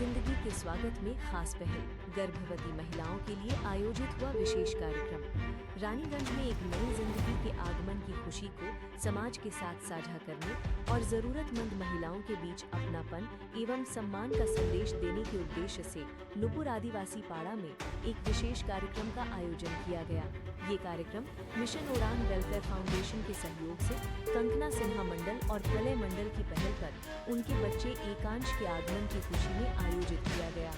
जिंदगी के स्वागत में खास पहल। गर्भवती महिलाओं के लिए आयोजित हुआ विशेष कार्यक्रम। रानीगंज में एक नई जिंदगी के आगमन की खुशी को समाज के साथ साझा करने और जरूरतमंद महिलाओं के बीच अपनापन एवं सम्मान का संदेश देने के उद्देश्य से नुपुर आदिवासी पाड़ा में एक विशेष कार्यक्रम का आयोजन किया गया। ये कार्यक्रम मिशन उड़ान वेलफेयर फाउंडेशन के सहयोग से कंकना सिन्हा मंडल और प्रलय मंडल की पहल पर उनके बच्चे एकांश के आगमन की खुशी में आयोजित किया गया।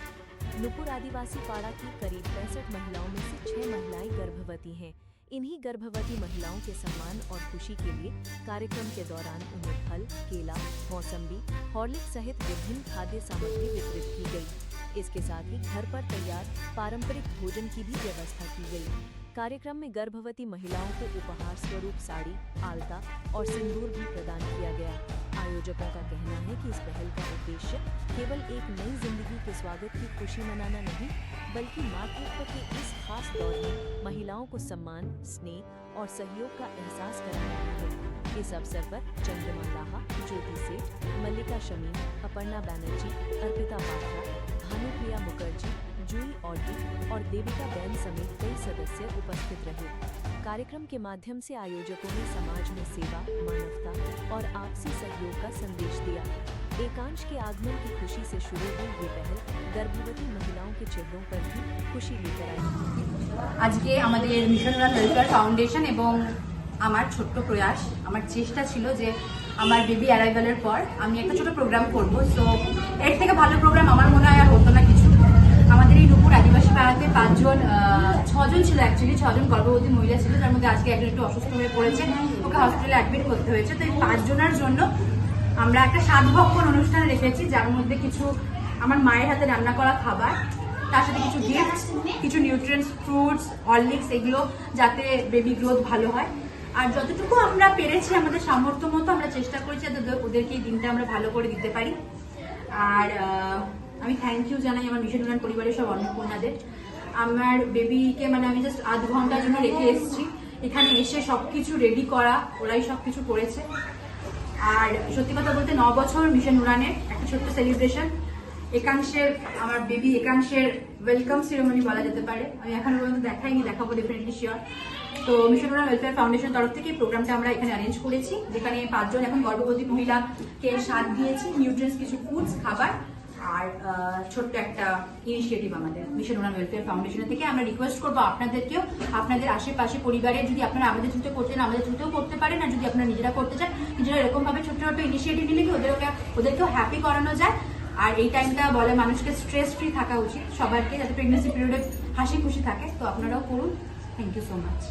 नुपुर आदिवासी पाड़ा की करीब 65 महिलाओं में से 6 महिलाएं गर्भवती हैं। इन्हीं गर्भवती महिलाओं के सम्मान और खुशी के लिए कार्यक्रम के दौरान उन्हें फल, केला, मौसम्बी, हॉर्लिक्स सहित विभिन्न खाद्य सामग्री वितरित की गई। इसके साथ ही घर पर तैयार पारंपरिक भोजन की भी व्यवस्था की गई। कार्यक्रम में गर्भवती महिलाओं को उपहार स्वरूप साड़ी, आलता और सिंदूर भी प्रदान किया गया। आयोजकों का कहना है कि इस पहल का उद्देश्य केवल एक नई जिंदगी के स्वागत की खुशी मनाना नहीं, बल्कि मातृत्व के इस खास दौर में महिलाओं को सम्मान, स्नेह और सहयोग का एहसास कराना है। इस अवसर पर चंद्रमा लाहा, ज्योति सेठ, मल्लिका शमीम, अपर्णा बैनर्जी, अर्पिता पात्रा, भानुप्रिया मुखर्जी, जूही ऑर्डी और देविका बैन समेत कई सदस्य उपस्थित रहे। कार्यक्रम के माध्यम से आयोजकों ने समाज में सेवा, मानवता और आपसी सहयोग का संदेश दिया। एकांश के आगमन की खुशी से शुरू हुई ये पहल गर्भवती महिलाओं के चेहरों पर भी खुशी लेकर आई। आज के आमादेर मिशन उड़ान वेलफेयर फाउंडेशन एवं আমার ছোট্ট প্রয়াস, আমার চেষ্টা ছিল যে আমার বেবি অ্যারাইভালের পর আমি একটা ছোট প্রোগ্রাম করব। সো এর থেকে ভালো প্রোগ্রাম আমার মনে হয় আর হতো না কিছু। আমাদের এই নুপুর আদিবাসী পাড়াতে 6জন ছিল, অ্যাকচুয়ালি 6জন গর্ভবতী মহিলা ছিল, তার মধ্যে আজকে একজন একটু অসুস্থ হয়ে পড়েছে, ওকে হসপিটালে অ্যাডমিট করতে হয়েছে। তো এই 5 জনের জন্য আমরা একটা সাধভক্ষণ অনুষ্ঠান রেখেছি, যার মধ্যে কিছু আমার মায়ের হাতে রান্না করা খাবার, তার সাথে কিছু গিফট, কিছু নিউট্রিয়েন্টস, ফ্রুটস, হরলিক্স, এগুলো যাতে বেবি গ্রোথ ভালো হয়। আর যতটুকু আমরা পেরেছি আমাদের সামর্থ্য মতো আমরা চেষ্টা করেছি যাতে ওদেরকে এই দিনটা আমরা ভালো করে দিতে পারি। আর আমি থ্যাংক ইউ জানাই আমার মিশন উড়ান পরিবারের সব অন্নপূর্ণাদের। আমার বেবিকে আমি জাস্ট আধ ঘন্টার জন্য রেখে এসেছি, এখানে এসে সবকিছু রেডি করা, ওরাই সবকিছু করেছে। আর সত্যি কথা বলতে 9 বছর মিশন উড়ানের একটা ছোট্ট সেলিব্রেশন। একাংশের আমার বেবি একাংশের ওয়েলকাম সেরেমনি বলা যেতে পারে, আমি এখনো পর্যন্ত দেখাইনি, দেখাবো ডেফিনেটলি শিওর। তো মিশন উড়ান ওয়েলফেয়ার ফাউন্ডেশনের তরফ থেকে এই প্রোগ্রামটা আমরা এখানে অ্যারেঞ্জ করেছি, যেখানে 5 জন এখন গর্ভবতী মহিলাকে সাথ দিয়েছি, নিউট্রিয়েন্টস, কিছু ফুডস, খাবার আর ছোট্ট একটা ইনিশিয়েটিভ আমাদের মিশন উড়ান ওয়েলফেয়ার ফাউন্ডেশনের থেকে। আমরা রিকোয়েস্ট করবো আপনাদেরকেও, আপনাদের আশেপাশে পরিবারে যদি আপনারা আমাদের থ্রুতে করতে চান আমাদের থ্রুতেও করতে পারেন, আর যদি আপনারা নিজেরা করতে চান নিজেরা এরকম ভাবে ছোট্ট ছোট্ট ইনিশিয়েটিভ নিলে কি ওদেরকেও হ্যাপি করানো যায়। আর এই টাইমটা বলে মানুষকে স্ট্রেস ফ্রি থাকা উচিত সবাইকে, যাতে প্রেগনেন্সি পিরিয়ডে হাসি খুশি থাকে। তো আপনারাও করুন। Thank you so much.